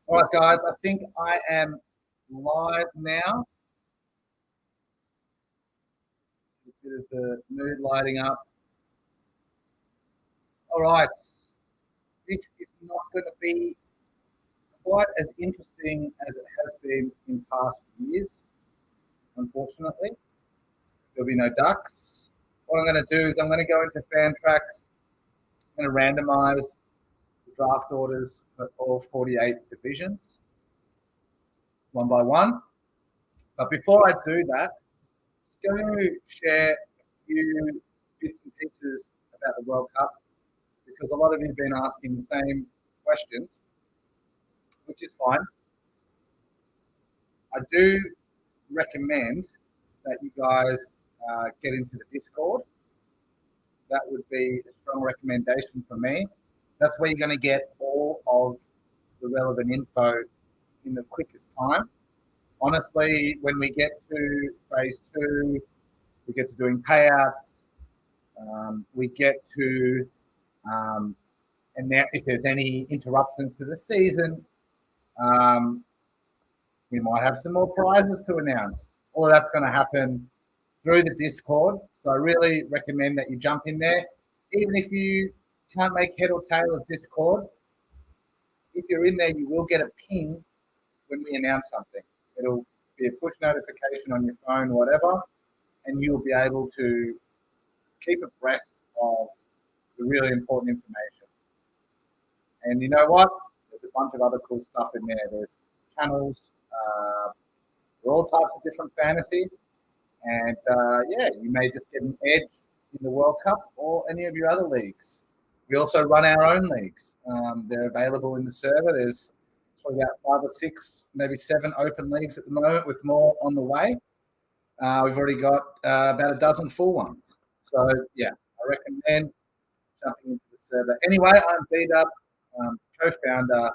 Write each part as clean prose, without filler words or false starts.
All right, guys, I think I am live now. A bit of the mood lighting up. All right, this is not going to be quite as interesting as it has been in past years, unfortunately. There'll be no ducks. What I'm going to do is I'm going to go into fan tracks. I'm going to randomize the draft orders for all 48 divisions, one by one. But before I do that, I'm going to share a few bits and pieces about the World Cup because a lot of you have been asking the same questions, which is fine. I do recommend that you guys get into the Discord. That would be a strong recommendation for me. That's where you're going to get all of the relevant info in the quickest time. Honestly, when we get to phase 2, we get to doing payouts. We get to, and now if there's any interruptions to the season, we might have some more prizes to announce. All of that's going to happen through the Discord. So I really recommend that you jump in there. Even if you can't make head or tail of Discord, if you're in there, you will get a ping when we announce something. It'll be a push notification on your phone, whatever, and you'll be able to keep abreast of the really important information. And you know what? There's a bunch of other cool stuff in there. There's channels for all types of different fantasy. And yeah, you may just get an edge in the World Cup or any of your other leagues. We also run our own leagues. They're available in the server. There's probably about 5 or 6, maybe 7 open leagues at the moment with more on the way. We've already got about a dozen full ones. So yeah, I recommend jumping into the server. Anyway, I'm B-Dub, co-founder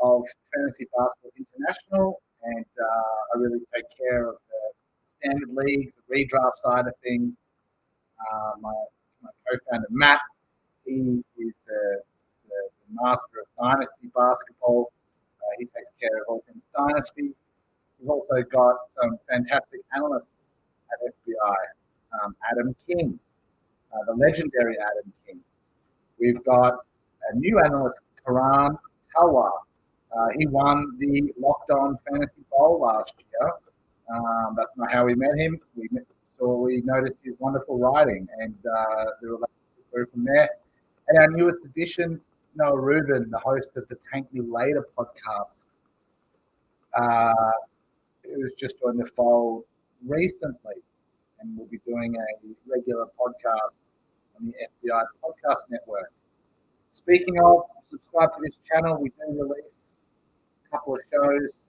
of Fantasy Basketball International, and I really take care of the standard leagues, the redraft side of things. My co-founder Matt, he is the master of Dynasty basketball. He takes care of all things Dynasty. We've also got some fantastic analysts at FBI. Adam King, the legendary Adam King. We've got a new analyst, Karan Talwar. He won the Locked On Fantasy Bowl last year. That's not how we met him. We noticed his wonderful writing, and the relationship grew from there. And our newest addition, Noah Rubin, the host of the Tank Me Later podcast. It was just joined the fold recently, and we'll be doing a regular podcast on the FBI Podcast Network. Speaking of, subscribe to this channel. We do release a couple of shows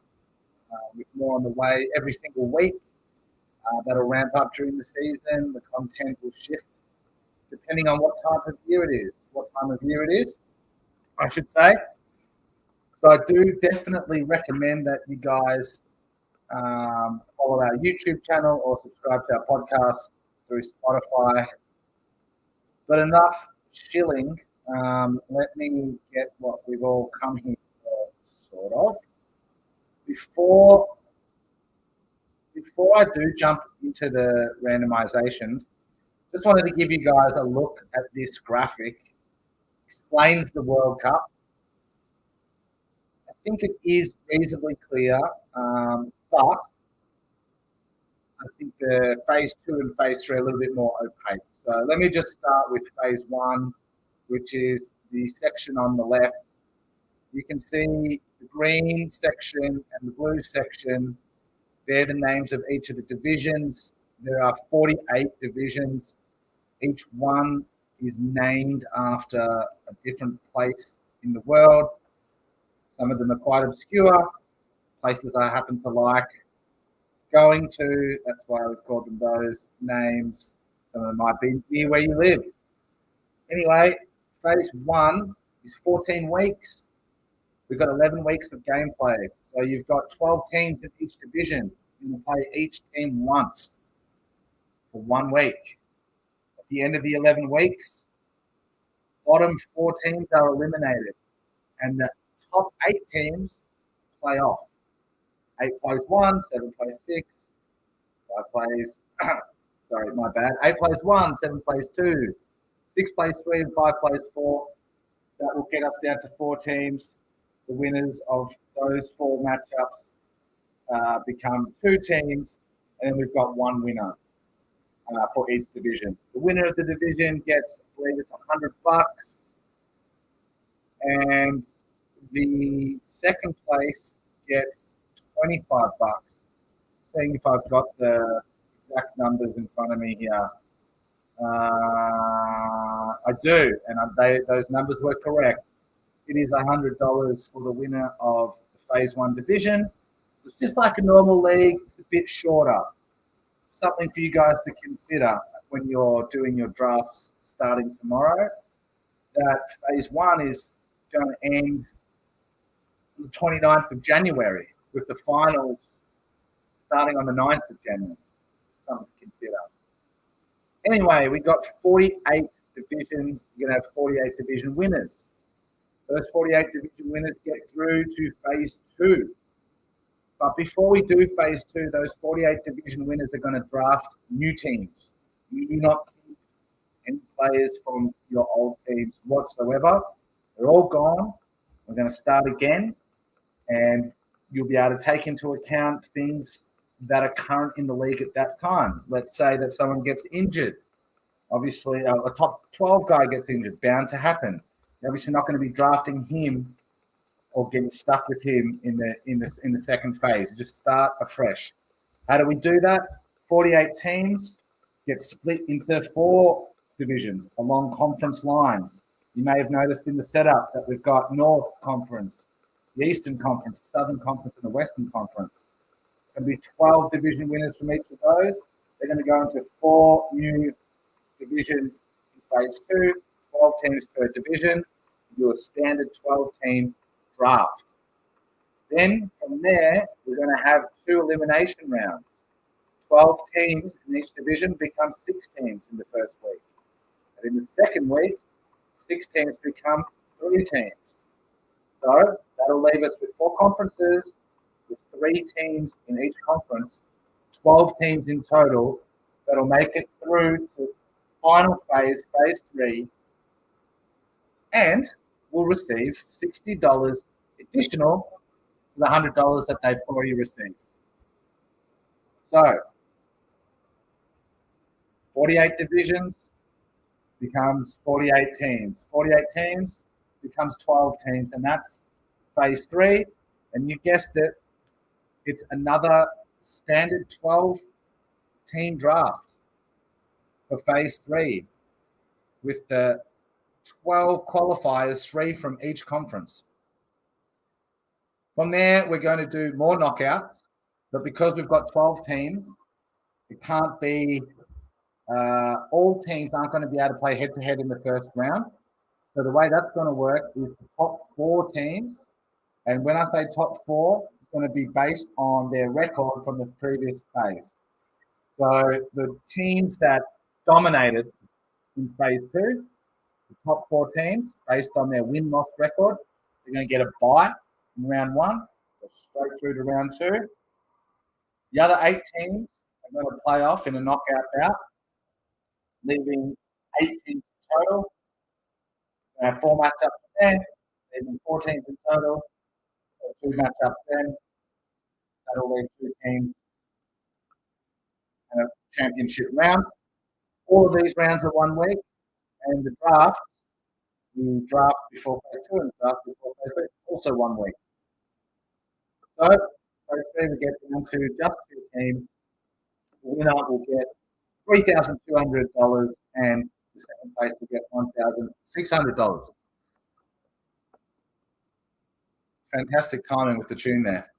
with more on the way every single week. That'll ramp up during the season. The content will shift depending on what time of year it is, I should say. So I do definitely recommend that you guys follow our YouTube channel or subscribe to our podcast through Spotify. But enough shilling. Let me get what we've all come here for, sort of. Before I do jump into the randomizations, just wanted to give you guys a look at this graphic. Explains the World Cup. I think it is reasonably clear, but I think the phase 2 and phase 3 are a little bit more opaque. So let me just start with phase 1, which is the section on the left. You can see the green section and the blue section. They're the names of each of the divisions. There are 48 divisions. Each one is named after a different place in the world. Some of them are quite obscure, places I happen to like going to. That's why we've called them those names. Some of them might be near where you live. Anyway, phase 1 is 14 weeks. We've got 11 weeks of gameplay. So you've got 12 teams in each division. You will play each team once for 1 week. At the end of the 11 weeks, bottom 4 teams are eliminated. And the top 8 teams play off. 8 plays 1, 7 plays 6, 5 plays, sorry, my bad. 8 plays 1, 7 plays 2, 6 plays 3, and 5 plays 4. That will get us down to 4 teams. The winners of those 4 matchups become 2 teams, and then we've got 1 winner for each division. The winner of the division gets, I believe it's $100, and the second place gets $25. Seeing if I've got the exact numbers in front of me here. I do, and those numbers were correct. It is $100 for the winner of the Phase 1 division. It's just like a normal league. It's a bit shorter. Something for you guys to consider when you're doing your drafts starting tomorrow. That Phase 1 is going to end on the 29th of January with the finals starting on the 9th of January. Something to consider. Anyway, we got 48 divisions. You're going to have 48 division winners. Those 48 division winners get through to Phase 2. But before we do Phase 2, those 48 division winners are going to draft new teams. You do not keep any players from your old teams whatsoever. They're all gone. We're going to start again, and you'll be able to take into account things that are current in the league at that time. Let's say that someone gets injured. Obviously, a top 12 guy gets injured, bound to happen. You're obviously not going to be drafting him or getting stuck with him in the second phase. Just start afresh. How do we do that? 48 teams get split into 4 divisions along conference lines. You may have noticed in the setup that we've got North Conference, the Eastern Conference, the Southern Conference, and the Western Conference. It's going to be 12 division winners from each of those. They're going to go into 4 new divisions in Phase 2, 12 teams per division. Do a standard 12-team draft. Then from there, we're going to have 2 elimination rounds. 12 teams in each division become 6 teams in the first week. And in the second week, 6 teams become 3 teams. So that'll leave us with 4 conferences, with 3 teams in each conference, 12 teams in total that'll make it through to final phase, Phase 3, and will receive $60 additional to the $100 that they've already received. So 48 divisions becomes 48 teams. 48 teams becomes 12 teams, and that's Phase 3. And you guessed it, it's another standard 12-team draft for Phase 3 with the 12 qualifiers, 3 from each conference. From there, we're going to do more knockouts, but because we've got 12 teams, it can't be all teams aren't going to be able to play head-to-head in the first round. So the way that's going to work is the top 4 teams, and when I say top 4, it's going to be based on their record from the previous phase. So the teams that dominated in Phase 2, the top 4 teams, based on their win-loss record, they're going to get a bye in round 1, go straight through to round 2. The other 8 teams are going to play off in a knockout bout, leaving 8 teams in total. 4 matchups there, leaving 4 teams in total. 2 matchups then. That'll leave 2 teams and a championship round. All of these rounds are 1 week, and the draft, you draft before Phase 2 and the draft before Phase 3, also 1 week. So, Phase 3, we get down to just 2 teams. The winner will get $3,200, and the second place will get $1,600. Fantastic timing with the tune there.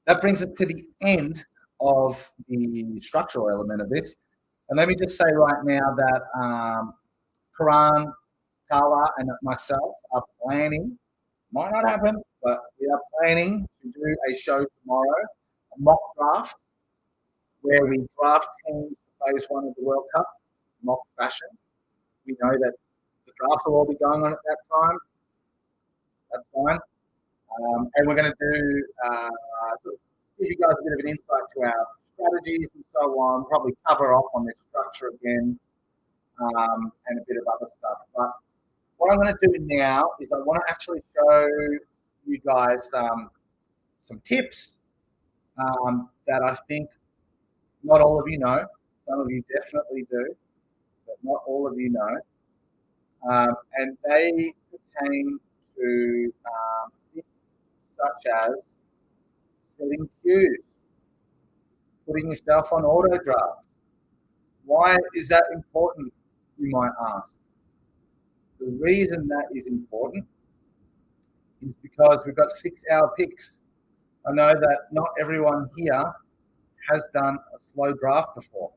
That brings us to the end of the structural element of this. And let me just say right now that Karan, Carla, and myself are planning, might not happen, but we are planning to do a show tomorrow, a mock draft, where we draft teams for Phase 1 of the World Cup, mock fashion. We know that the draft will all be going on at that time. That's fine. And we're going to do sort of give you guys a bit of an insight to our strategies and so on. Probably cover off on this structure again and a bit of other stuff. But what I'm going to do now is I want to actually show you guys some tips that I think not all of you know. Some of you definitely do, but not all of you know. And they pertain to things such as setting cues, putting yourself on auto draft. Why is that important, you might ask? The reason that is important is because we've got 6-hour picks. I know that not everyone here has done a slow draft before.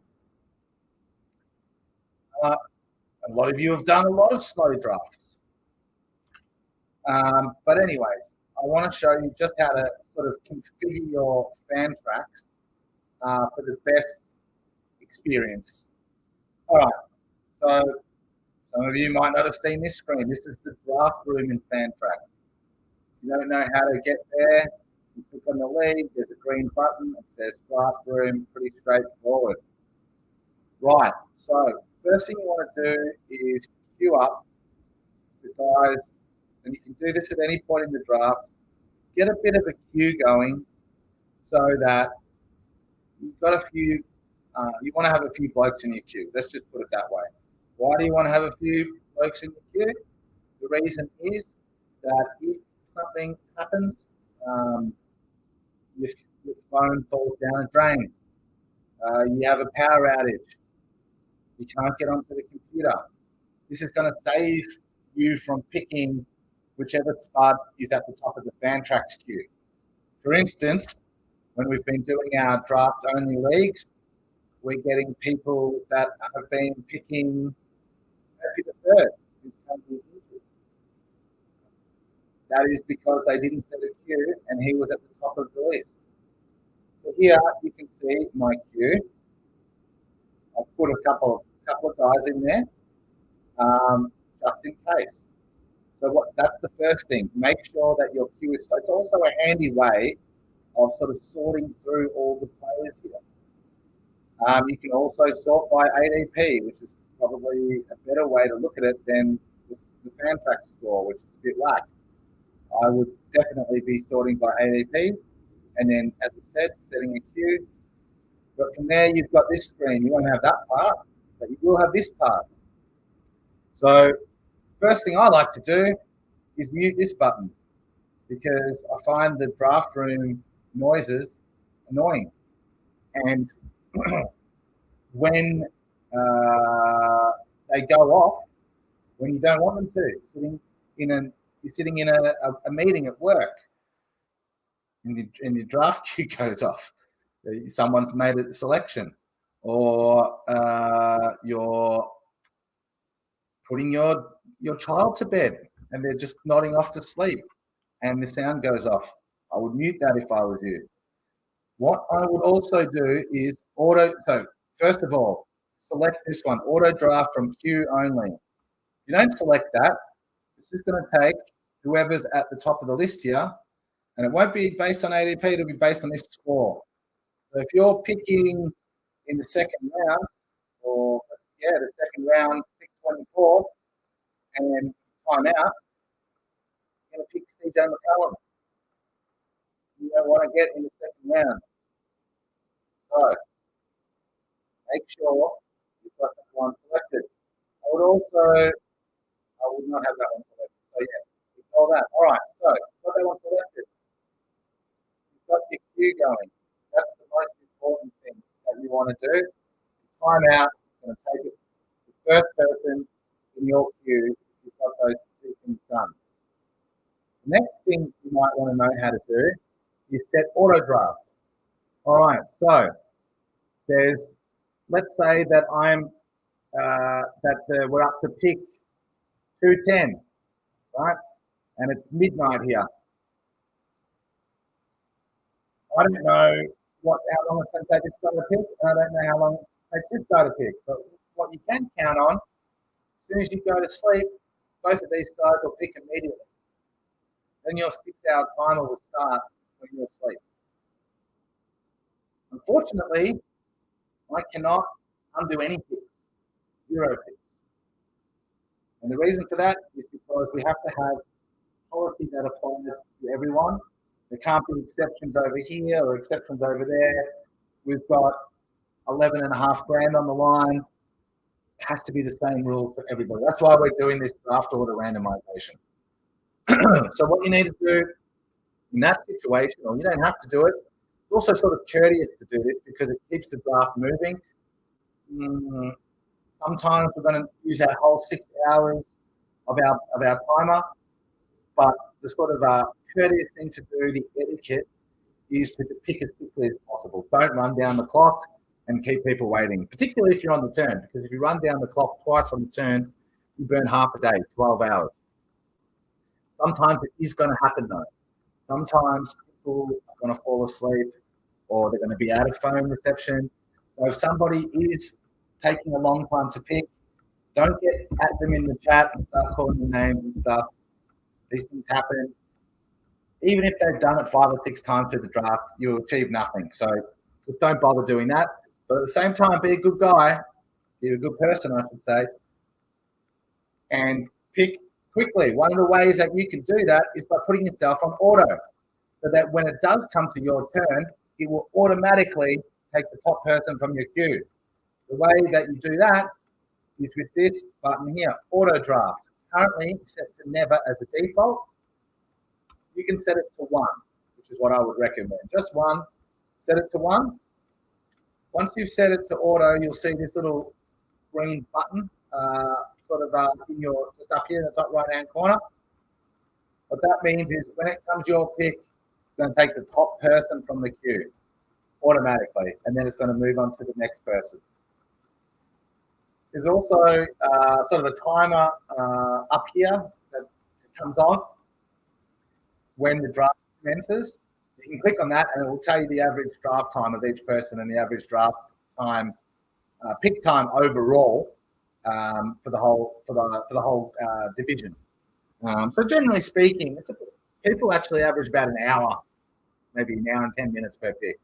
A lot of you have done a lot of slow drafts. But anyways, I want to show you just how to sort of configure your fan tracks for the best experience. All right, so some of you might not have seen this screen. This is the draft room in fan tracks. If you don't know how to get there, you click on the lead, there's a green button, it says draft room, pretty straightforward. Right, so first thing you want to do is queue up the guys, and you can do this at any point in the draft. Get a bit of a queue going so that you've got a few, you want to have a few blokes in your queue. Let's just put it that way. Why do you want to have a few blokes in your queue? The reason is that if something happens, your phone falls down a drain, you have a power outage, you can't get onto the computer. This is going to save you from picking whichever spot is at the top of the fan tracks queue. For instance, when we've been doing our draft-only leagues, we're getting people that have been picking Murphy the third, who's currently injured. That is because they didn't set a queue, and he was at the top of the list. So here you can see my queue. I've put a couple of guys in there, just in case. So that's the first thing. Make sure that your queue is. So it's also a handy way of sort of sorting through all the players here. You can also sort by ADP, which is probably a better way to look at it than the fan track score, which is a bit whack. I would definitely be sorting by ADP, and then, as I said, setting a queue. But from there, you've got this screen. You won't have that part, but you will have this part. So first thing I like to do is mute this button because I find the draft room noises annoying. And when they go off, when you don't want them to, you're sitting in a meeting at work, and your draft queue goes off. Someone's made a selection, or you're putting your child to bed and they're just nodding off to sleep and the sound goes off. I would mute that if I was you. What I would also do is so first of all, select this one, auto draft from queue only. You don't select that. It's just going to take whoever's at the top of the list here, and it won't be based on ADP, it'll be based on this score. So if you're picking in the second round, or the second round, pick 24, and time out, you're going to pick CJ McCullum. You don't want to get in the second round. So make sure you've got that one selected. I would not have that one selected. So yeah, ignore that. All right, so you've got that one selected. You've got your queue going. That's the most important thing that you want to do. Time out, it's going to take it to the first person in your queue if you've got those two things done. The next thing you might want to know how to do is set auto draft. All right, so let's say that we're up to pick 210, right? And it's midnight here. I don't know how long it's going to take this guy to pick, and I don't know how long it takes this guy to pick. But what you can count on, as soon as you go to sleep, both of these guys will pick immediately. then your 6-hour timer will start when you're asleep. Unfortunately, I cannot undo any picks, 0 picks. And the reason for that is because we have to have policy that applies to everyone. There can't be exceptions over here or exceptions over there. We've got 11.5 grand on the line. It has to be the same rule for everybody. That's why we're doing this draft order randomization. So what you need to do in that situation, or you don't have to do it, it's also sort of courteous to do this because it keeps the draft moving. Sometimes we're going to use our whole 6 hours of our timer, but the sort of courteous thing to do, the etiquette, is to pick as quickly as possible. Don't run down the clock and keep people waiting, particularly if you're on the turn, because if you run down the clock twice on the turn, you burn half a day, 12 hours. Sometimes it is going to happen though. Sometimes people are going to fall asleep or they're going to be out of phone reception. So if somebody is taking a long time to pick, don't get at them in the chat and start calling them names and stuff. These things happen. Even if they've done it 5 or 6 times through the draft, you'll achieve nothing. So just don't bother doing that. But at the same time, be a good guy, be a good person, I should say, and pick quickly. One of the ways that you can do that is by putting yourself on auto, so that when it does come to your turn, it will automatically take the top person from your queue. The way that you do that is with this button here, auto draft. Currently set to never as a default. You can set it to 1, which is what I would recommend. Just 1, set it to 1. Once you've set it to auto, you'll see this little green button in your, just up here in the top right-hand corner. What that means is when it comes your pick, it's going to take the top person from the queue automatically, and then it's going to move on to the next person. There's also sort of a timer up here that comes on when the draft commences. You can click on that and it will tell you the average draft time of each person and the average draft time, pick time overall for the whole division. So generally speaking, people actually average about an hour, maybe an hour and 10 minutes per pick,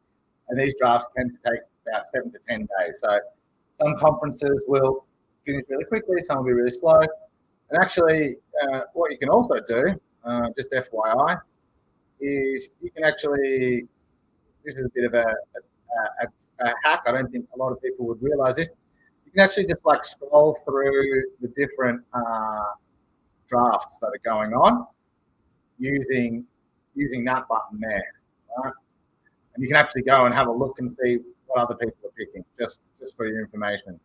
and these drafts tend to take about 7 to 10 days. So some conferences will finish really quickly, some will be really slow. And actually, what you can also do, just FYI, is you can actually, this is a bit of a hack, I don't think a lot of people would realize this, you can actually just like scroll through the different drafts that are going on using that button there, right? And you can actually go and have a look and see what other people are picking, just for your information.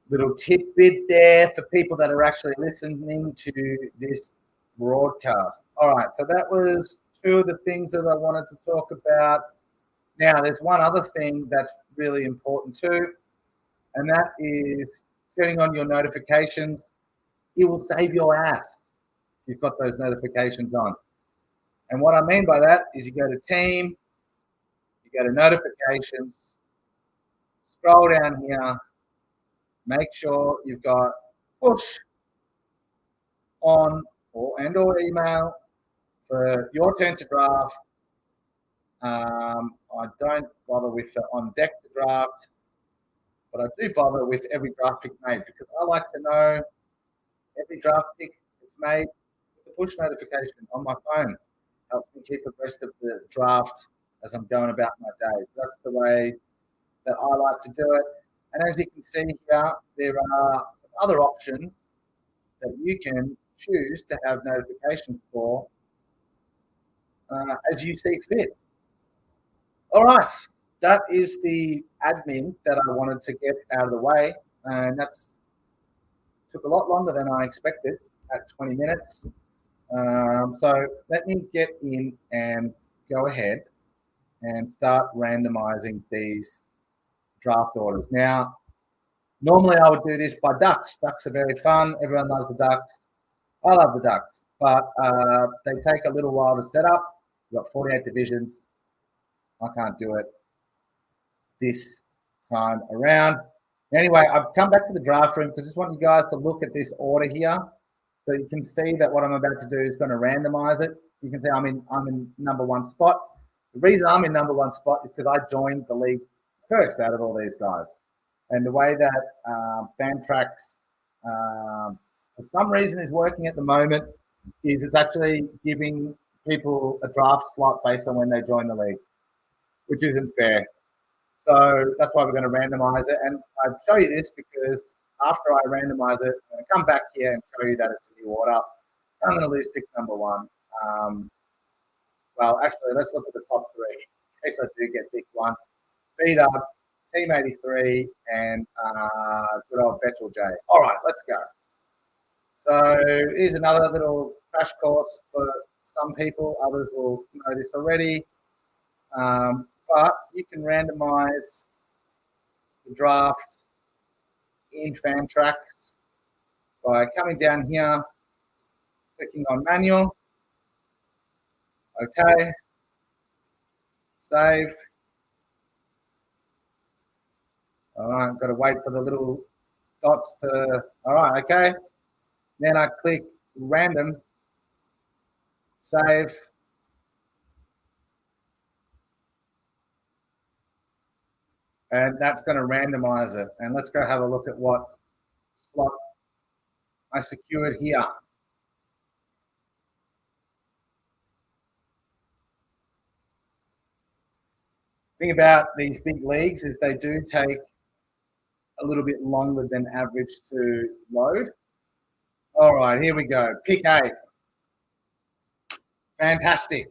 Little tidbit there for people that are actually listening to this broadcast. All right, so that was 2 of the things that I wanted to talk about. Now, there's one other thing that's really important too, and that is turning on your notifications. It will save your ass if you've got those notifications on. And what I mean by that is you go to team, you go to notifications, scroll down here, make sure you've got push on or email for your turn to draft. I don't bother with on deck to draft, but I do bother with every draft pick made because I like to know every draft pick that's made with the push notification on my phone. Helps me keep abreast of the draft as I'm going about my day. So that's the way that I like to do it. And as you can see here, there are other options that you can choose to have notifications for as you see fit. All right, that is the admin that I wanted to get out of the way, and that's took a lot longer than I expected at 20 minutes. So let me get in and go ahead and start randomizing these draft orders. Now, normally I would do this by ducks. Ducks are very fun. Everyone loves the ducks. I love the ducks, but they take a little while to set up. We've got 48 divisions. I can't do it this time around. Anyway, I've come back to the draft room because I just want you guys to look at this order here. So you can see that what I'm about to do is going to randomize it. You can see I'm in number one spot. The reason I'm in number one spot is because I joined the league first out of all these guys. And the way that Fantrax, for some reason, is working at the moment is it's actually giving people a draft slot based on when they join the league, which isn't fair. So that's why we're going to randomize it. And I show you this because after I randomize it, I'm going to come back here and show you that it's a new order. I'm going to lose pick number one. Well, actually, let's look at the top three in case I do get pick one. Beat up, Team 83, and good old Betchel J. All right, let's go. So here's another little crash course for some people. Others will know this already. But you can randomize the drafts in Fantrax by coming down here, clicking on manual. Okay. Save. All right, got to wait for the little dots to, all right, okay. Then I click random, save. And that's going to randomize it. And let's go have a look at what slot I secured here. Thing about these big leagues is they do take a little bit longer than average to load. All right, here we go. Pick 8. Fantastic.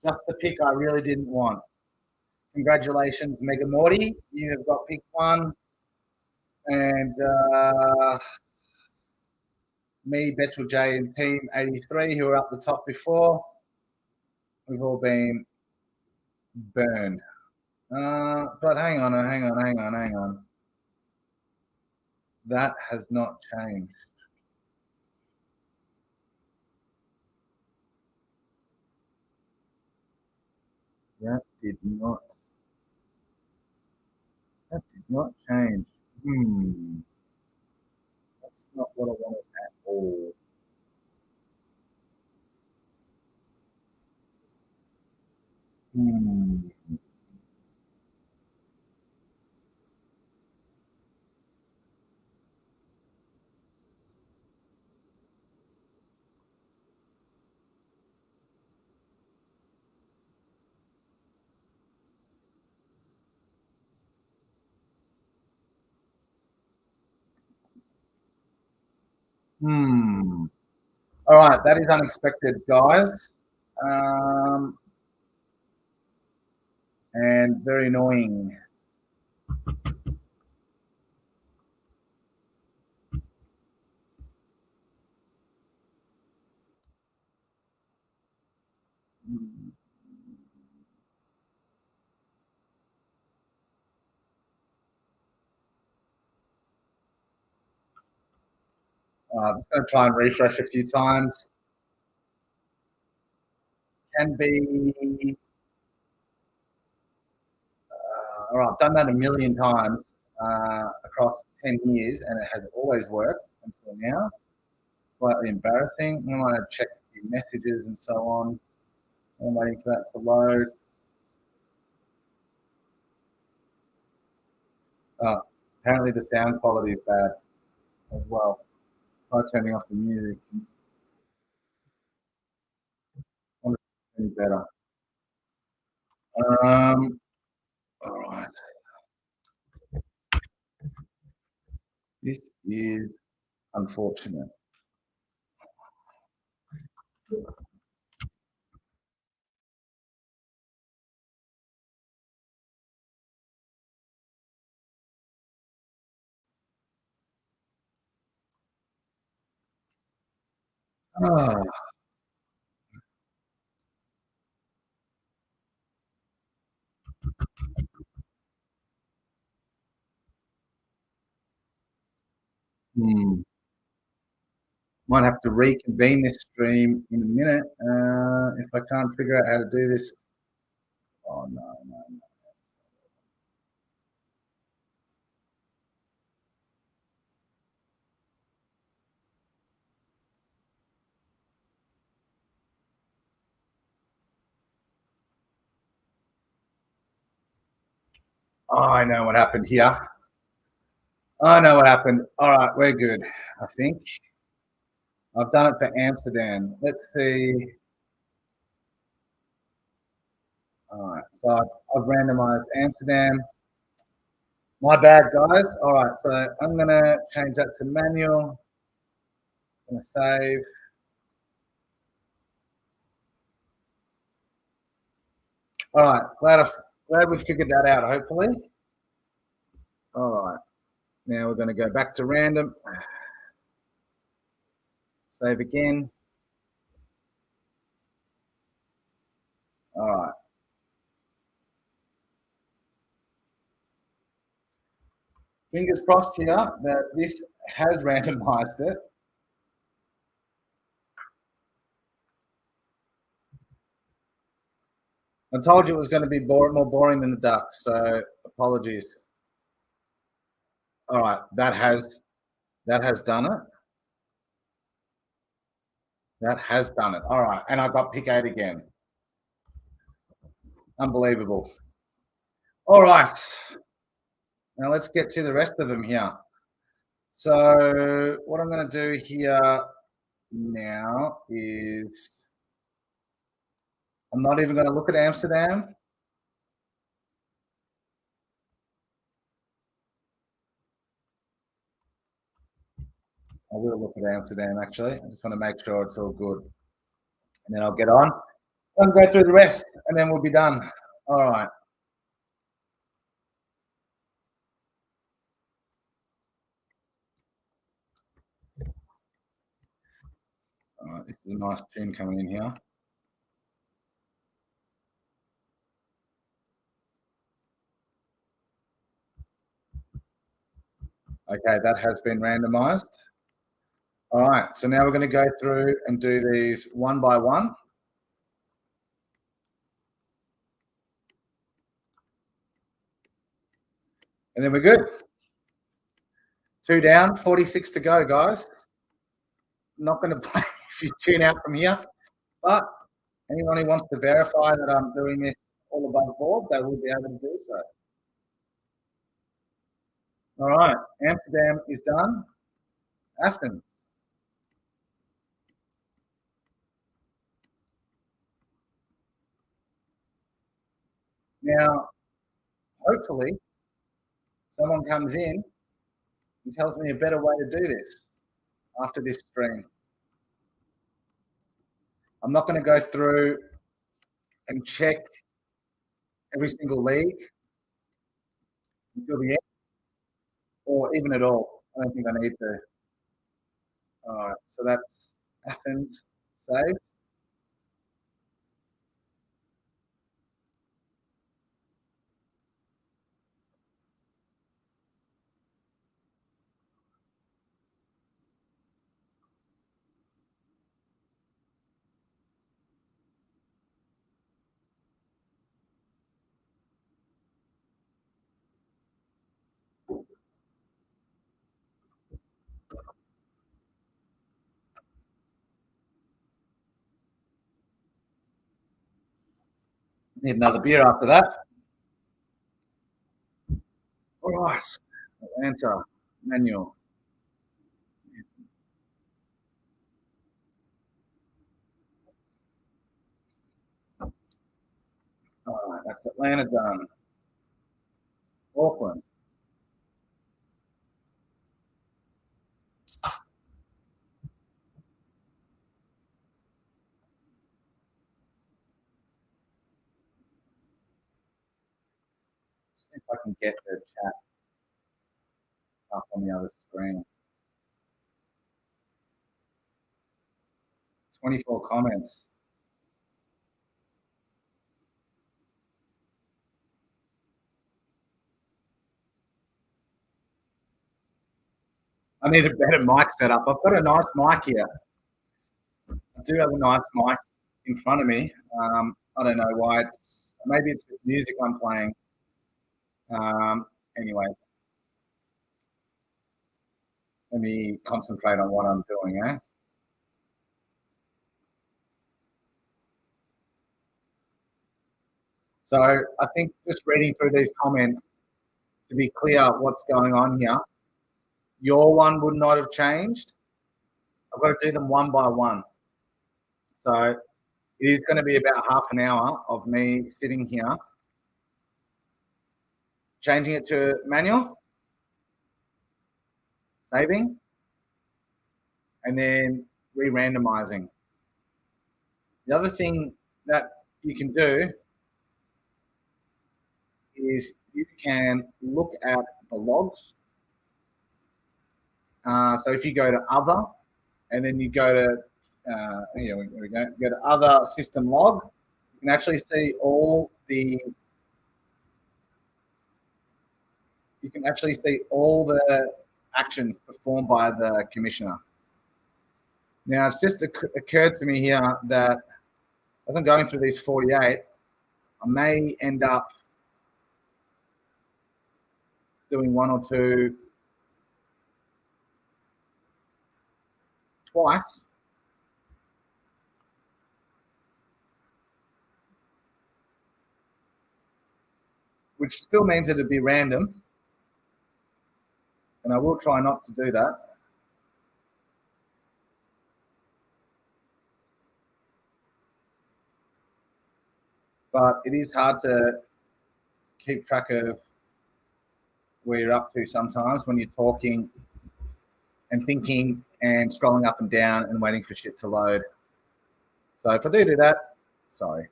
Just the pick I really didn't want. Congratulations, Mega Morty. You have got pick 1. And me, Betchel J, and Team 83, who were up the top before, we've all been burned. But hang on. That has not changed. That did not change. That's not what I wanted at all. All right, that is unexpected, guys. And very annoying. I'm just going to try and refresh a few times. Can be. All right, I've done that a million times across 10 years, and it has always worked until now. Slightly embarrassing. I want to check the messages and so on. I'm waiting for that to load. Apparently the sound quality is bad as well. Try turning off the music. Any better. All right. This is unfortunate. Oh. Might have to reconvene this stream in a minute if I can't figure out how to do this. Oh, no. Oh, I know what happened here. I know what happened. All right, we're good, I think. I've done it for Amsterdam. Let's see. All right, so I've randomized Amsterdam. My bad, guys. All right, so I'm going to change that to manual. I'm going to save. All right, glad we figured that out, hopefully. All right, now we're going to go back to random. Save again. All right. Fingers crossed here that this has randomized it. I told you it was going to be more boring than the ducks, so apologies. All right, that has done it. That has done it. All right, and I got pick 8 again. Unbelievable. All right, now let's get to the rest of them here. So what I'm going to do here now is I'm not even going to look at Amsterdam. I will look at Amsterdam, actually. I just want to make sure it's all good. And then I'll get on. I'll go through the rest, and then we'll be done. All right. All right, this is a nice tune coming in here. Okay, that has been randomized. All right, so now we're going to go through and do these one by one. And then we're good. 2 down, 46 to go, guys. I'm not going to play if you tune out from here, but anyone who wants to verify that I'm doing this all above board, they will be able to do so. All right, Amsterdam is done. Athens. Now, hopefully, someone comes in and tells me a better way to do this after this stream. I'm not going to go through and check every single league until the end, or even at all. I don't think I need to. All right, so that's Athens saved. Need another beer after that. All right, Atlanta, manual. All right, that's Atlanta done. Auckland. See if I can get the chat up on the other screen. 24 comments. I need a better mic setup. I've got a nice mic here. I do have a nice mic in front of me. I don't know why. Maybe it's the music I'm playing. Anyway, let me concentrate on what I'm doing, eh? So I think just reading through these comments, to be clear what's going on here. Your one would not have changed. I've got to do them one by one. So it is going to be about half an hour of me sitting here, changing it to manual, saving, and then re-randomizing. The other thing that you can do is you can look at the logs. So if you go to other, and then you go to go to other system log, you can actually see all the actions performed by the commissioner. Now it's just occurred to me here that as I'm going through these 48, I may end up doing one or two twice. Which still means it'd be random. And I will try not to do that. But it is hard to keep track of where you're up to sometimes when you're talking and thinking and scrolling up and down and waiting for shit to load. So if I do that, sorry,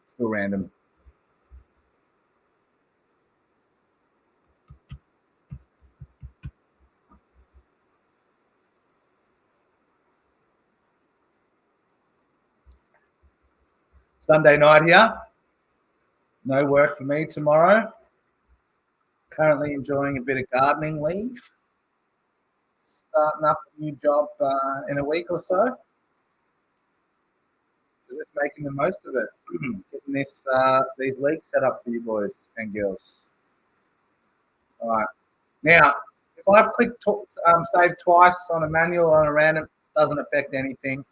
still random. Sunday night here. No work for me tomorrow. Currently enjoying a bit of gardening leave. Starting up a new job in a week or so. Just making the most of it. Getting these leagues set up for you boys and girls. All right. Now, if I click save twice on a manual or on a random, it doesn't affect anything.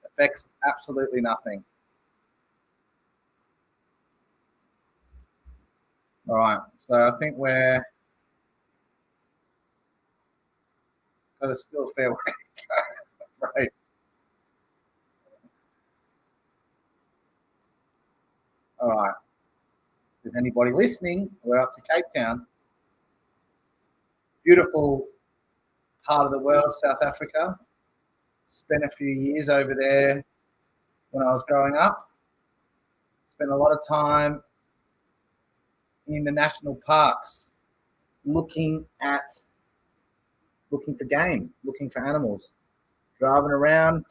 It affects absolutely nothing. All right. So I think we're got a still fair way to go. Right. All right. If there's anybody listening, we're up to Cape Town. Beautiful part of the world, South Africa. Spent a few years over there when I was growing up. Spent a lot of time in the national parks looking for game, looking for animals, driving around,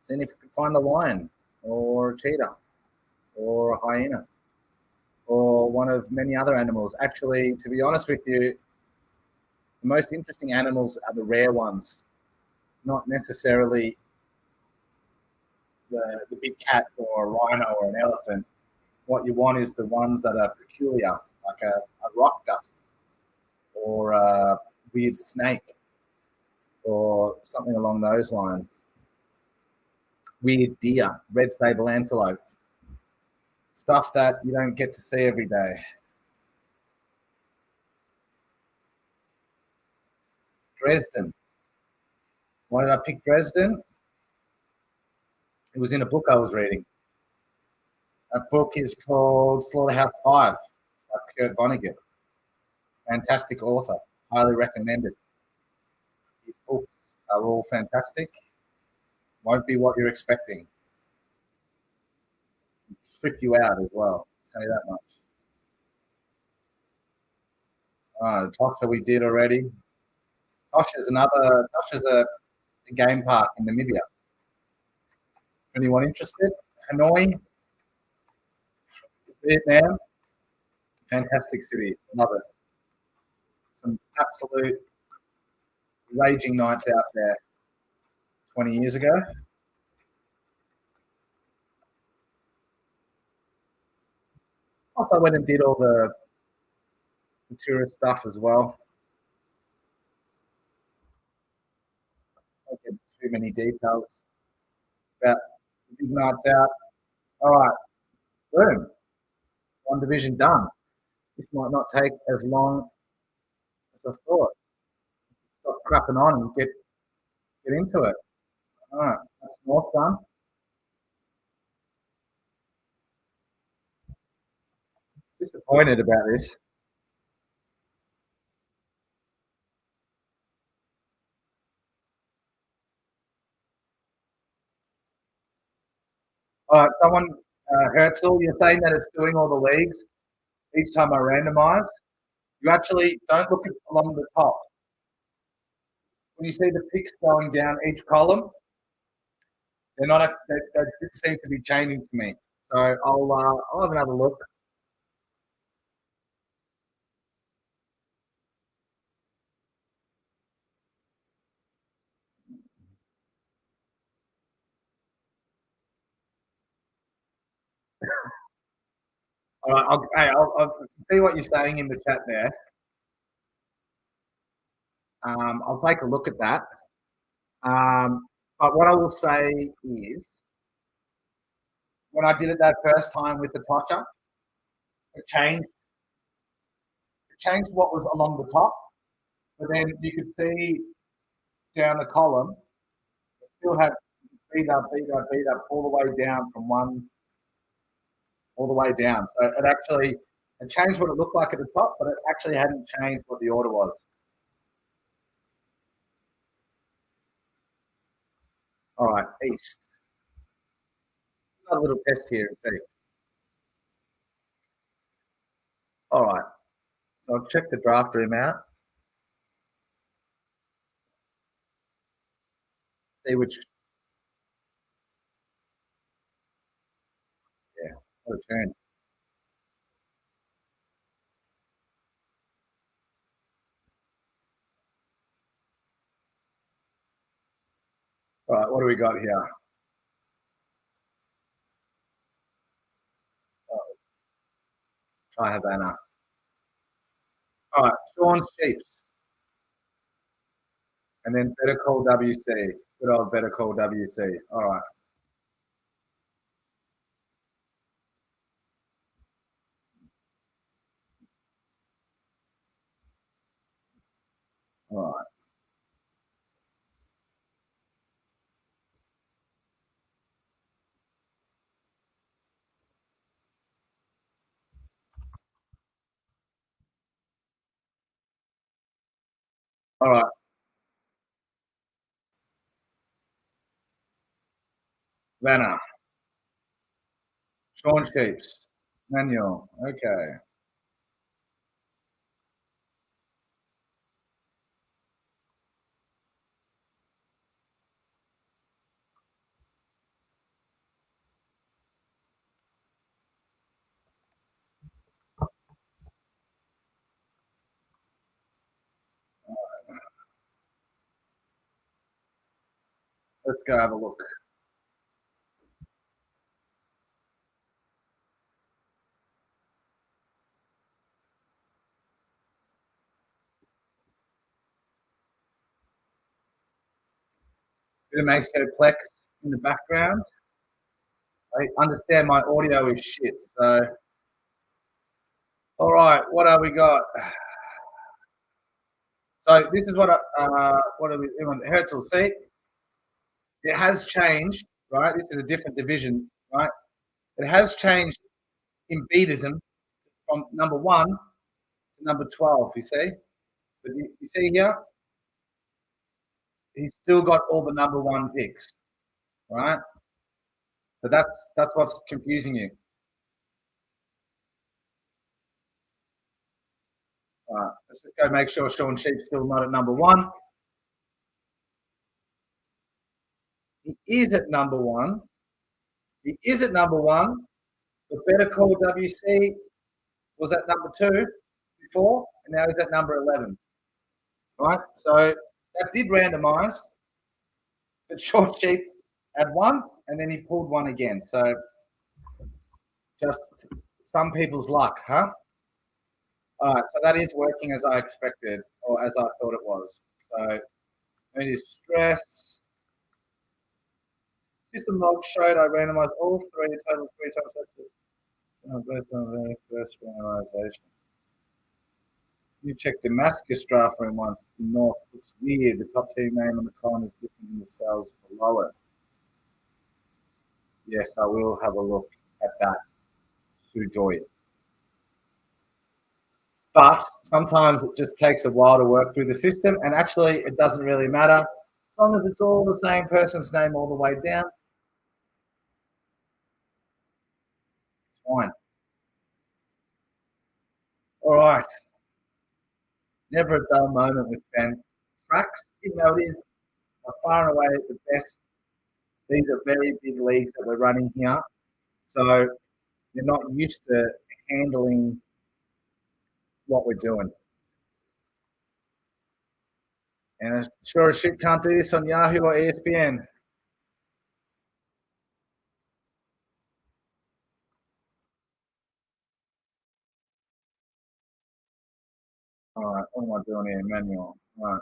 seeing if you could find a lion or a cheetah or a hyena or one of many other animals. Actually, to be honest with you, the most interesting animals are the rare ones, not necessarily the big cats or a rhino or an elephant. What you want is the ones that are peculiar, like a rock gusky or a weird snake or something along those lines. Weird deer, red sable antelope, stuff that you don't get to see every day. Dresden. Why did I pick Dresden? It was in a book I was reading. That book is called Slaughterhouse 5 by Kurt Vonnegut. Fantastic author. Highly recommended. His books are all fantastic. Won't be what you're expecting. Strip you out as well. I'll tell you that much. Tosha we did already. Tosha's a game park in Namibia. Anyone interested? Hanoi, Vietnam. Fantastic city. Love it. Some absolute raging nights out there 20 years ago. Also went and did all the tourist stuff as well. I won't get too many details about the big nights out. All right, boom. One division done. This might not take as long as I thought. Stop crapping on and get into it. All right, that's north done. Disappointed about this. All right, someone, Herzl, you're saying that it's doing all the leagues each time I randomize. You actually don't look at along the top. When you see the picks going down each column, they're not. They seem to be changing to me. So I'll have another look. All right, I'll see what you're saying in the chat there. I'll take a look at that. But what I will say is, when I did it that first time with the Tosha, it changed what was along the top, but then you could see down the column, it still had beat up, all the way down from one, all the way down. So it changed what it looked like at the top, but it actually hadn't changed what the order was. All right, east. Another little test here and see. All right, so I'll check the draft room out. See which. Yeah, what a turn. All right, what do we got here? Try Havana. All right, Sean Sheeps. And then Better Call WC. Good old Better Call WC. All right. All right. All right. Vanna. Sean Sheeps. Manuel. Okay. Let's go have a look. Bit of Macoplex in the background. I understand my audio is shit. So, all right, what have we got? So this is what do we want? Herzl. See, it has changed, right? This is a different division, right? It has changed in beatism from number 1 to number 12. You see, but you see here, he's still got all the number 1 picks, right? So that's what's confusing you. All right, let's just go make sure Sean Sheep's still not at number 1. He is at number 1. He is at number 1. The Better Call WC was at number 2 before, and now he's at number 11. Right? So that did randomize, but Sean Sheep had 1, and then he pulled 1 again. So just some people's luck, huh? All right, so that is working as I expected, or as I thought it was. So it is stress. System log showed I randomized all 3 total 3 times. Based on the first randomization. You checked Damascus draft room once. The North looks weird. The top team name on the column is different than the cells below it. Yes, I will have a look at that. Sujoy. But sometimes it just takes a while to work through the system, and actually it doesn't really matter. As long as it's all the same person's name all the way down, it's fine. All right. Never a dull moment with Ben. Tracks, even though it is far and away the best. These are very big leagues that we're running here. So you're not used to handling what we're doing. And sure as shit can't do this on Yahoo or ESPN. All right, what am I doing here? Manual. All right.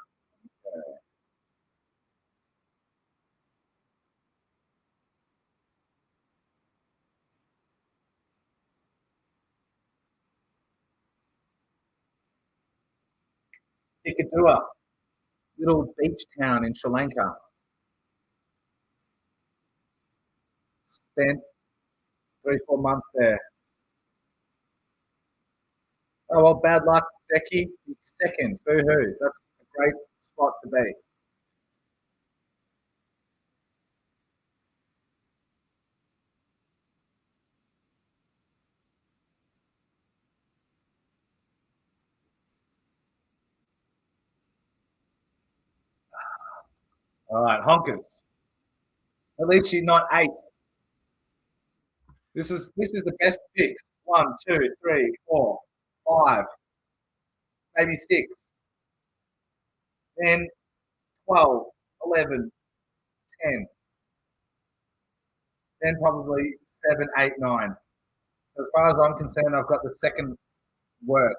Okay. Ikadua, little beach town in Sri Lanka. Spent 3-4 months there. Oh, well, bad luck, Becky. Second, boo-hoo. That's a great spot to be. All right, honkers. At least you're not 8. This is the best picks. 1, 2, 3, 4, 5, maybe 6, 10, 12, 11, 10. Then probably 7, 8, 9. So as far as I'm concerned, I've got the second worst.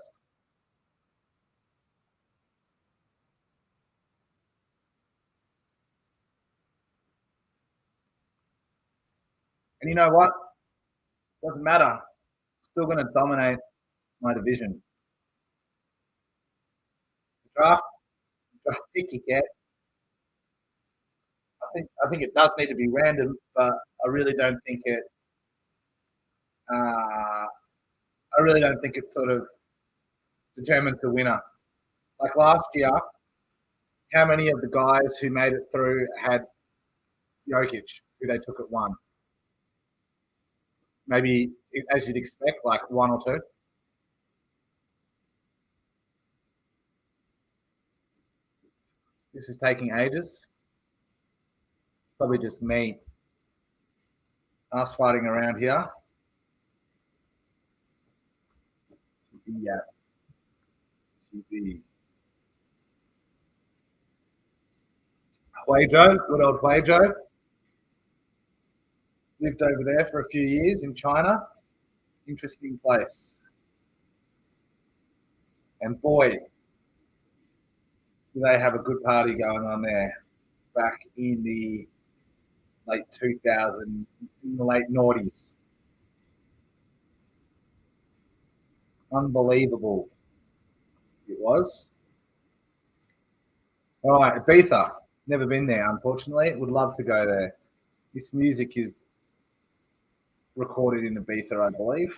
And you know what? Doesn't matter. Still going to dominate my division. The draft pick you get. I think it does need to be random, but I really don't think it. I really don't think it sort of determines the winner. Like last year, how many of the guys who made it through had Jokic, who they took at 1? Maybe, as you'd expect, like 1 or 2. This is taking ages. Probably just me. Us fighting around here. Yeah. TV. Huizhou, good old Huizhou. Lived over there for a few years in China. Interesting place. And boy, do they have a good party going on there back in the late 2000s, in the late noughties. Unbelievable it was. All right, Ibiza. Never been there, unfortunately. Would love to go there. This music is recorded in Ibiza, I believe.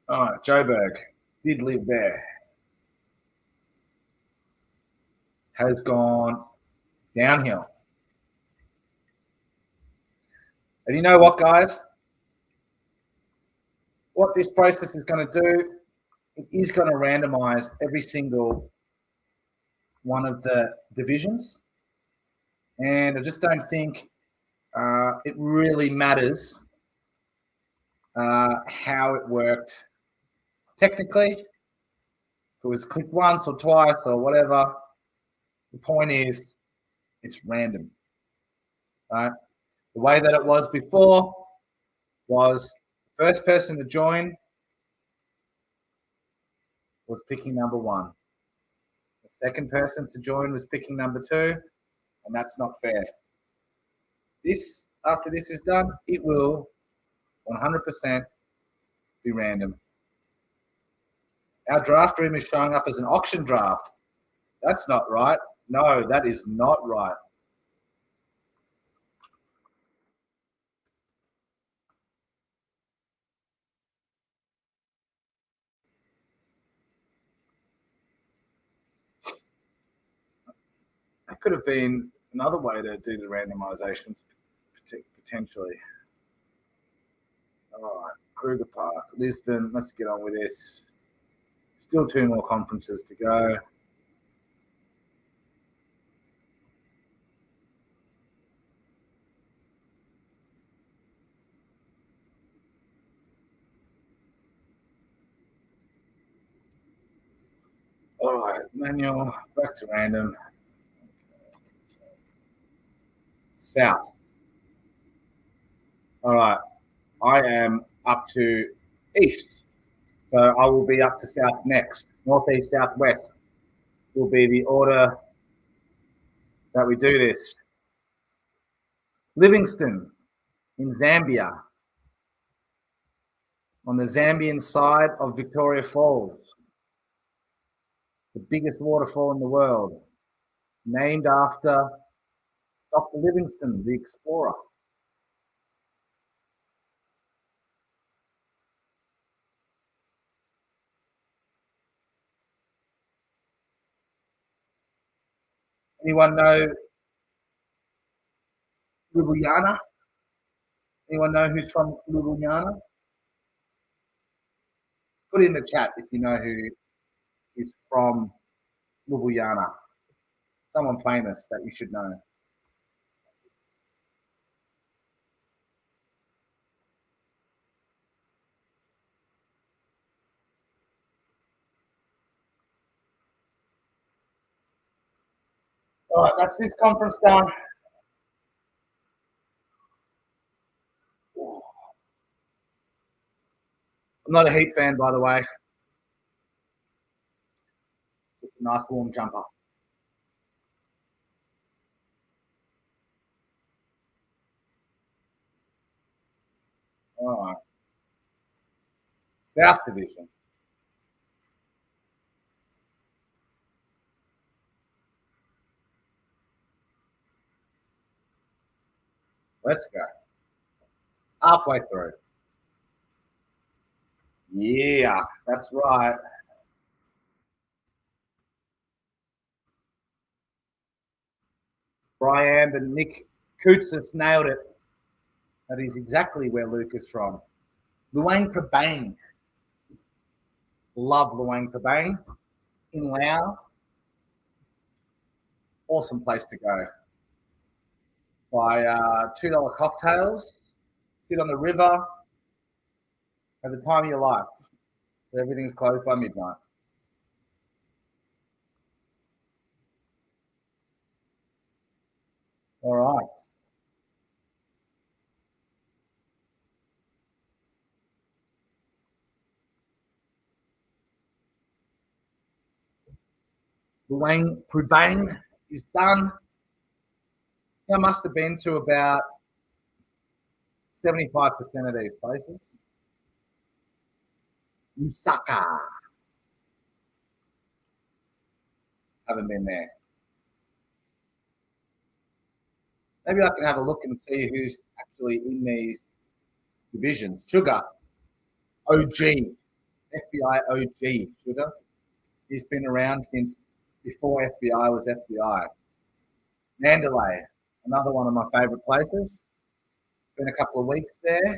All right, Joburg. Did live there. Has gone downhill. And you know what, guys? What this process is going to do, it is going to randomize every single one of the divisions. And I just don't think it really matters how it worked technically. If it was click once or twice or whatever, the point is it's random. Right? The way that it was before was the first person to join was picking number 1. The second person to join was picking number 2, and that's not fair. This, after this is done, it will 100% be random. Our draft room is showing up as an auction draft. That's not right. No, that is not right. That could have been another way to do the randomizations, potentially. All right, Kruger Park, Lisbon. Let's get on with this. Still 2 more conferences to go. All right, manual, back to random. South. All right, I am up to east. So I will be up to south next. Northeast, southwest will be the order that we do this. Livingstone in Zambia, on the Zambian side of Victoria Falls, the biggest waterfall in the world, named after Dr. Livingstone, the explorer. Anyone know Ljubljana? Anyone know who's from Ljubljana? Put it in the chat if you know who is from Ljubljana. Someone famous that you should know. All right, that's this conference done. I'm not a Heat fan, by the way. Just a nice warm jumper. All right. South Division. Let's go. Halfway through. Yeah, that's right. Brian and Nick Koutsis nailed it. That is exactly where Luke is from. Luang Prabang. Love Luang Prabang in Laos. Awesome place to go. Buy $2 cocktails, sit on the river, have the time of your life. Everything's closed by midnight. All right. Luang Prabang is done. I must have been to about 75% of these places. Lusaka. Haven't been there. Maybe I can have a look and see who's actually in these divisions. Sugar, OG, FBI OG, Sugar. He's been around since before FBI was FBI. Mandalay, another one of my favourite places. Been a couple of weeks there.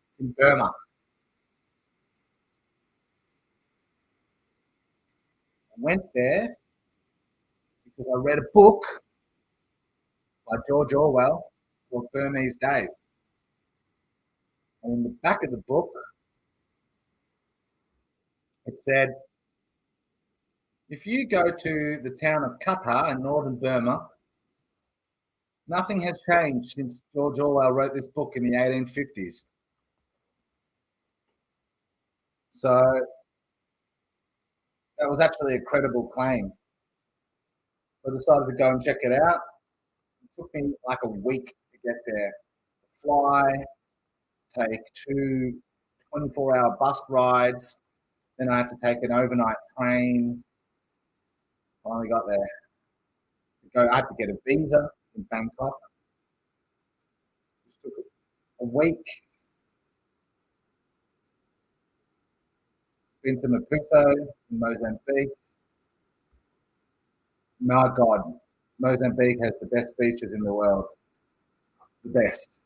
It's in Burma. I went there because I read a book by George Orwell called Burmese Days. And in the back of the book, it said, if you go to the town of Qatar in northern Burma, nothing has changed since George Orwell wrote this book in the 1850s. So that was actually a credible claim. I decided to go and check it out. It took me like a week to get there. Fly, take 2 24-hour bus rides, Then I had to take an overnight train. Finally got there. I had to get a visa in Bangkok. It took a week. Been to Maputo in Mozambique. My God, Mozambique has the best beaches in the world. The best.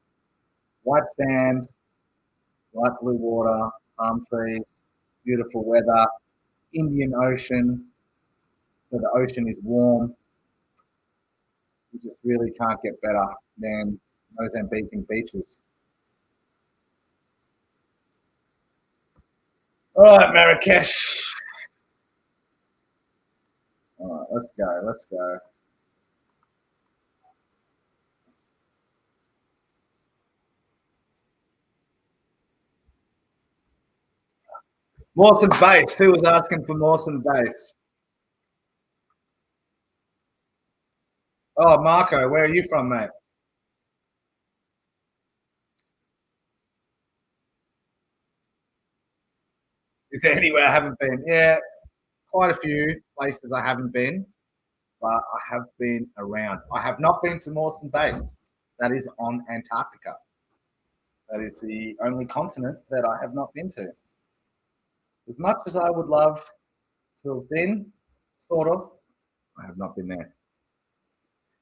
White sand, light blue water, palm trees, beautiful weather, Indian Ocean. So the ocean is warm. You just really can't get better than Mozambican beaches. All right, Marrakesh. All right, let's go. Let's go. Mawson Base. Who was asking for Mawson Base? Oh, Marco, where are you from, mate? Is there anywhere I haven't been? Yeah, quite a few places I haven't been, but I have been around. I have not been to Mawson Base. That is on Antarctica. That is the only continent that I have not been to. As much as I would love to have been, sort of, I have not been there.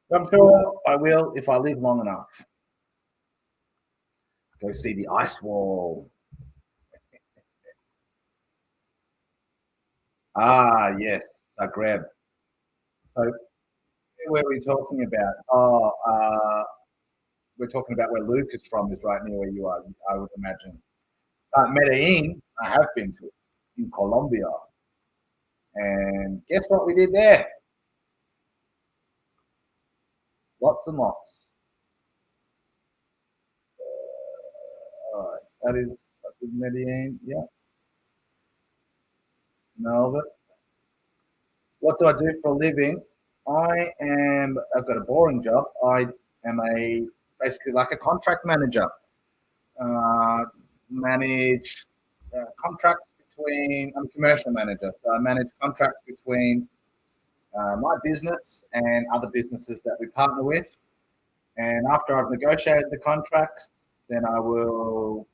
But I'm sure I will if I live long enough. Go see the ice wall. Ah, yes, Zagreb. So, where are we talking about? Oh, we're talking about where Luke is from, is right near where you are, I would imagine. Medellin, I have been to in Colombia. And guess what we did there? Lots and lots. All right, that is Medellin. Yeah, Melbourne. What do I do for a living? I've got a boring job. I am basically like a contract manager. Uh, manage contracts between, I'm a commercial manager. So I manage contracts between my business and other businesses that we partner with. And after I've negotiated the contracts, then I will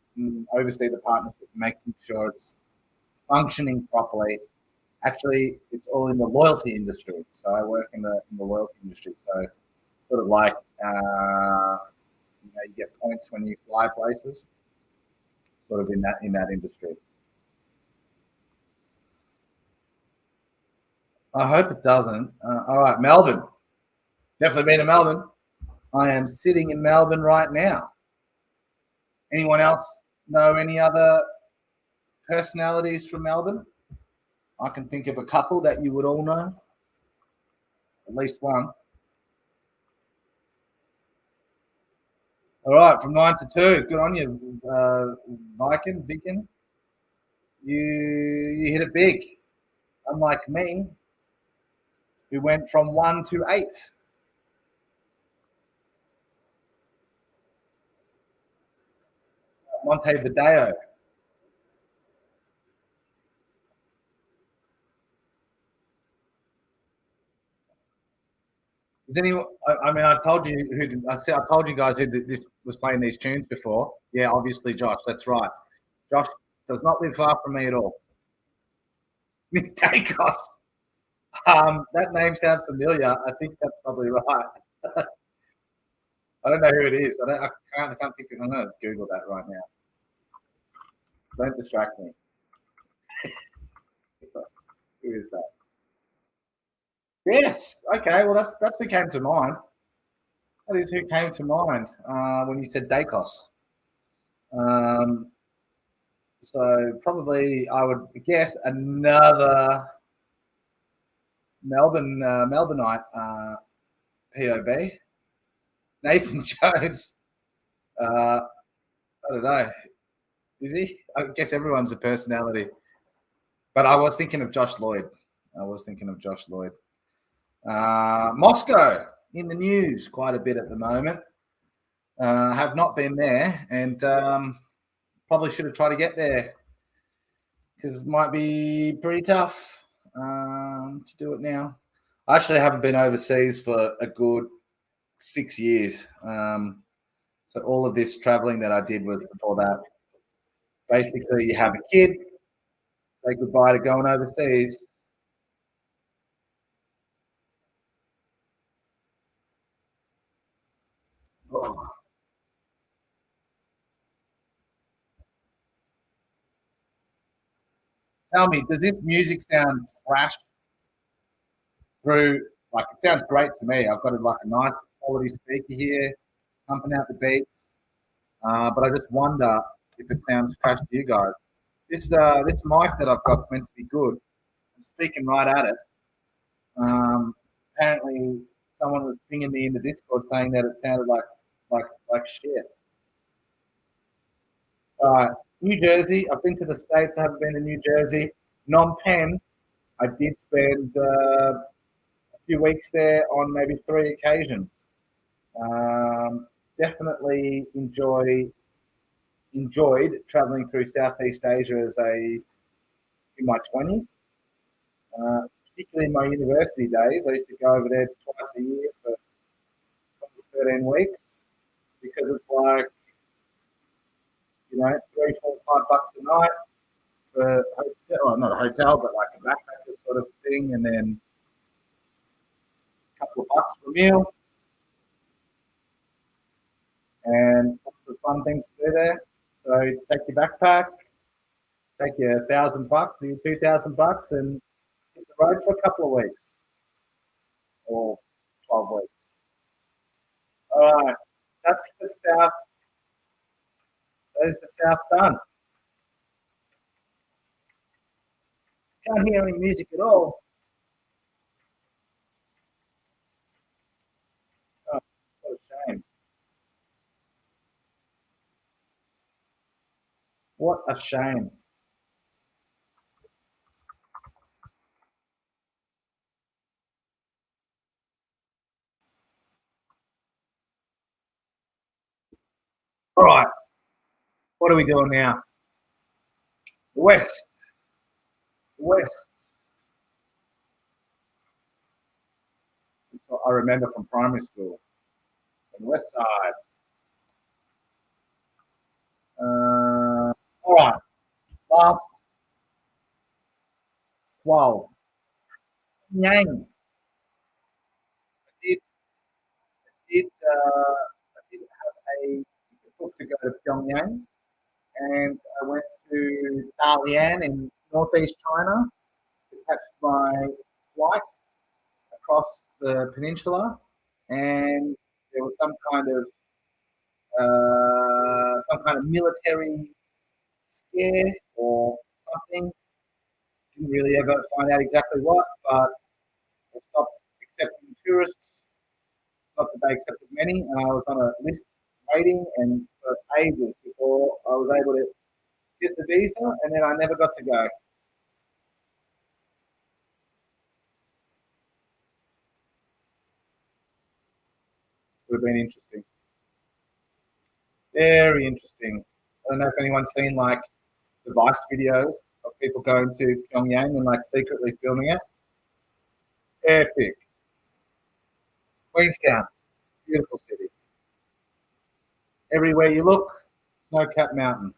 oversee the partnership, making sure it's functioning properly. Actually, it's all in the loyalty industry. So I work in the loyalty industry. So sort of like you get points when you fly places. Sort of in that industry. I hope it doesn't. All right, Melbourne. Definitely been to Melbourne. I am sitting in Melbourne right now. Anyone else know any other personalities from Melbourne? I can think of a couple that you would all know. At least one. All right, from 9 to 2. Good on you, Viking. You hit it big. Unlike me, who went from 1 to 8. Montevideo. Is anyone? I mean, I told you who. I told you guys who this was playing these tunes before. Yeah, obviously Josh. That's right. Josh does not live far from me at all. Nick Dacos. That name sounds familiar. I think that's probably right. I don't know who it is. I can't think of. I'm going to Google that right now. Don't distract me. Who is that? Yes. Okay. Well, that's who came to mind. That is who came to mind when you said Dacos. Um, so probably I would guess another Melbourneite POB. Nathan Jones. I don't know. Is he? I guess everyone's a personality. But I was thinking of Josh Lloyd. Moscow in the news quite a bit at the moment. Have not been there, and probably should have tried to get there because it might be pretty tough to do it now. I actually haven't been overseas for a good 6 years. So all of this traveling that I did was before that. Basically, you have a kid, say goodbye to going overseas. Oh, tell me, does this music sound trash through? Like, it sounds great to me. I've got like a nice quality speaker here, pumping out the beats. But I just wonder if it sounds trash to you guys. This mic that I've got is meant to be good. I'm speaking right at it. Apparently, someone was pinging me in the Discord saying that it sounded like shit. New Jersey. I've been to the States. I haven't been to New Jersey. Phnom Penh. I did spend a few weeks there on maybe 3 occasions. Um, Definitely enjoyed traveling through Southeast Asia as in my 20s. Particularly in my university days, I used to go over there twice a year for 13 weeks because it's like, 3, 4, $5 a night for a hotel, well, not a hotel, but like a backpacker sort of thing, and then a couple of bucks for a meal, and lots of fun things to do there. So take your backpack, take your $1,000 or your $2,000, and hit the road for a couple of weeks or 12 weeks. All right, that's the south. That is the south done. Can't hear any music at all. Oh, what a shame. What a shame. All right, what are we doing now? West. West. That's what I remember from primary school. The west side. All right, last 12. Yang. I did have a ticket book to go to Pyongyang, and I went to Dalian in northeast China to catch my flight across the peninsula, and there was some kind of military scare or something. Didn't really ever find out exactly what, but they stopped accepting tourists. Not that they accepted many, and I was on a list waiting and for ages before I was able to get the visa, and then I never got to go. Would have been interesting. Very interesting. I don't know if anyone's seen like the Vice videos of people going to Pyongyang and like secretly filming it. Epic. Queenstown, beautiful city. Everywhere you look, snow capped mountains.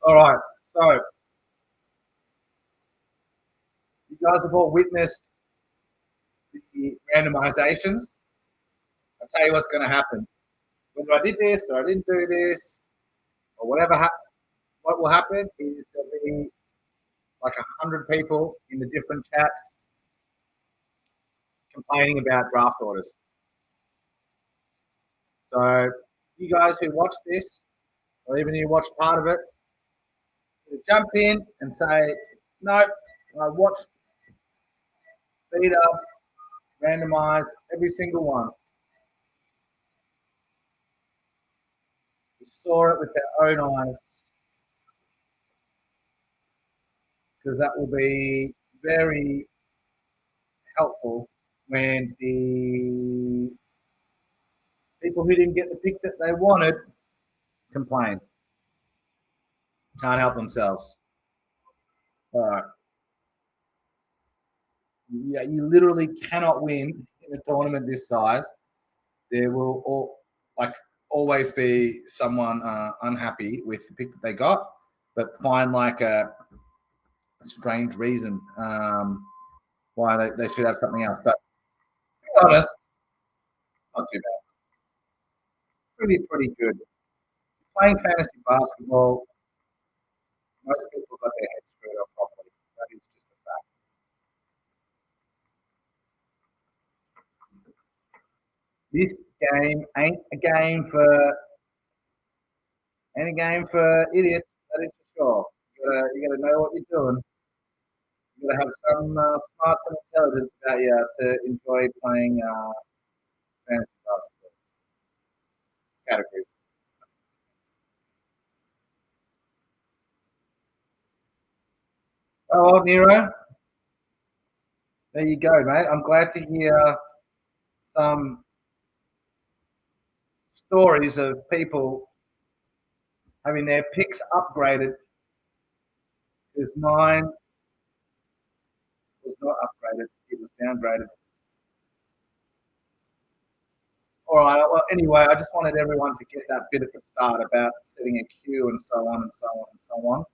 All right. So you guys have all witnessed the randomizations. I'll tell you what's going to happen. Whether I did this or I didn't do this or whatever, what will happen is there'll be like 100 people in the different chats complaining about draft orders. So you guys who watch this, or even you watch part of it, jump in and say, no, I watched, beat up, randomize every single one. We saw it with our own eyes. because that will be very helpful when the people who didn't get the pick that they wanted complain. Can't help themselves. All right. Yeah, you literally cannot win in a tournament this size. There will always be someone unhappy with the pick that they got, but find like a strange reason why they should have something else. But to be honest, not too bad. Pretty good. Playing fantasy basketball, most people got their heads screwed up properly. That is just a fact. This game ain't a game for any game for idiots. That is for sure. You gotta know what you're doing. You gotta have some smarts and intelligence about you to enjoy playing fantasy basketball categories. Oh, well, Nero, there you go, mate. I'm glad to hear some stories of people having their picks upgraded because mine was not upgraded; it was downgraded. All right. Well, anyway, I just wanted everyone to get that bit at the start about setting a queue and so on and so on and so on.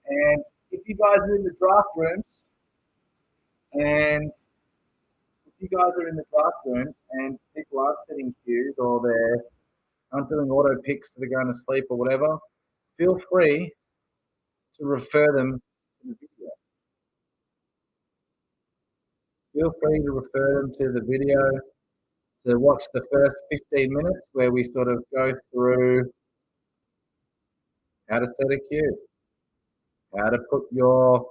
And if you guys are in the draft rooms, and if you guys are in the draft rooms and people are setting queues or they're aren't doing auto picks, they're going to sleep or whatever, feel free to refer them to the video. Feel free to refer them to the video to watch the first 15 minutes where we sort of go through how to set a queue, how to put your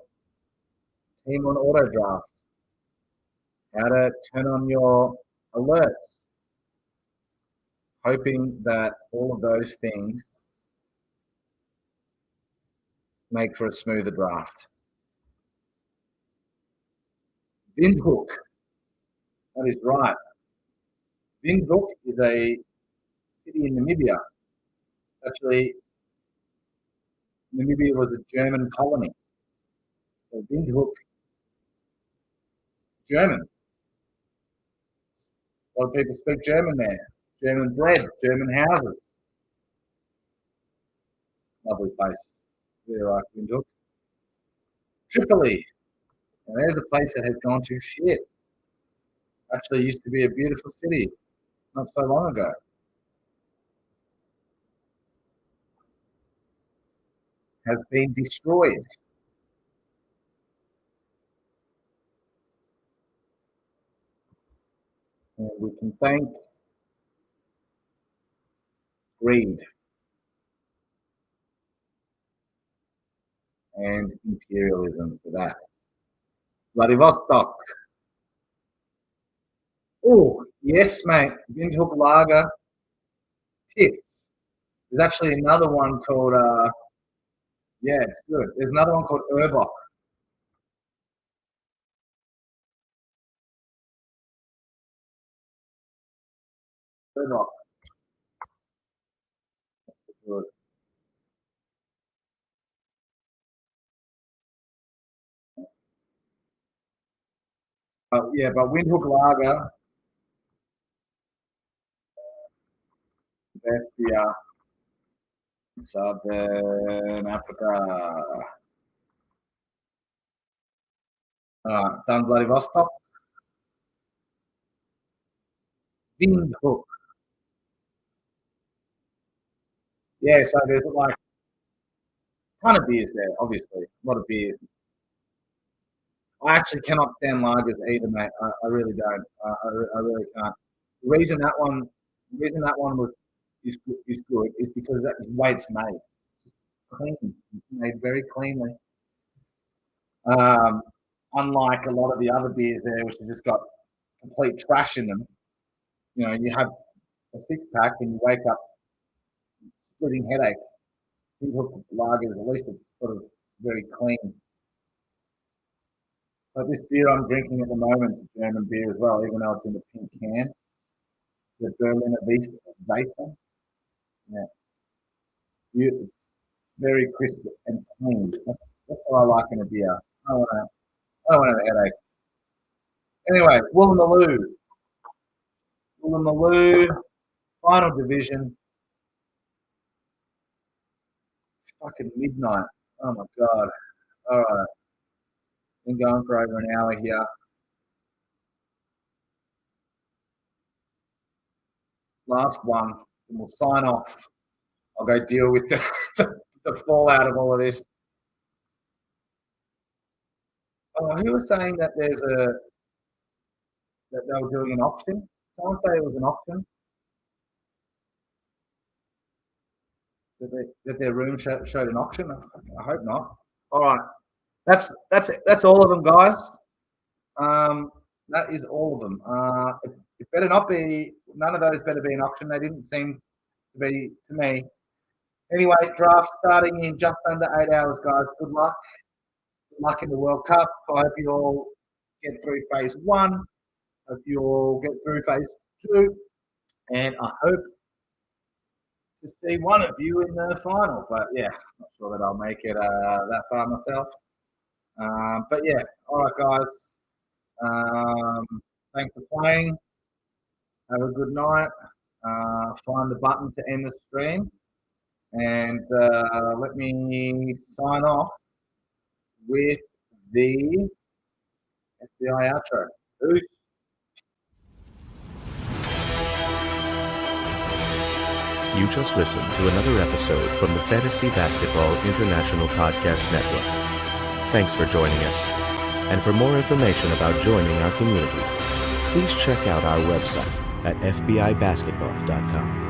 team on auto draft, how to turn on your alerts, hoping that all of those things make for a smoother draft. Windhoek, that is right. Windhoek is a city in Namibia. Actually, Namibia was a German colony. So Windhoek, German. A lot of people speak German there. German bread, German houses. Lovely place. Really like Windhoek. Tripoli. And there's a place that has gone to shit. Actually used to be a beautiful city not so long ago. Has been destroyed. And we can thank greed and imperialism for that. Vladivostok. Oh, yes, mate. Windhoek Lager tits. There's actually another one called, yeah, it's good. There's another one called Urbach. Urbach. Good. Yeah, but Windhoek Lager, best beer, Southern Africa. Done Vladivostok. Windhoek. Yeah, so there's like a ton of beers there, obviously. A lot of beers. I actually cannot stand lagers either, mate. I really don't. I really can't. The reason that one, the reason that one was is good is because that is the way it's made. Clean, it's made very cleanly. Um, Unlike a lot of the other beers there, which have just got complete trash in them. You know, you have a six pack and you wake up splitting headache. Think of lagers, at least it's sort of very clean. But this beer I'm drinking at the moment is a German beer as well, even though it's in a pink can. The Berliner Weissen. Yeah. It's very crisp and clean. That's what I like in a beer. I don't want to have a headache. Anyway, Woolloomooloo, final division. Fucking midnight. Oh my god. All right. Been going for over an hour here. Last one, and we'll sign off. I'll go deal with the fallout of all of this. Oh, who was saying that that they were doing an auction? Someone say it was an auction. That their room showed an auction. I hope not. All right, that's all of them, guys. That is all of them. It better not be. None of those better be an auction. They didn't seem to be to me. Anyway, draft starting in just under 8 hours, guys. Good luck. Good luck in the World Cup. I hope you all get through phase 1. Hope you all get through phase 2. And I hope to see one of you in the final. But yeah, not sure that I'll make it that far myself. But yeah, all right, guys. Thanks for playing. Have a good night. Find the button to end the stream. And let me sign off with the FBI outro. Peace. You just listened to another episode from the Fantasy Basketball International Podcast Network. Thanks for joining us. And for more information about joining our community, please check out our website at fbibasketball.com.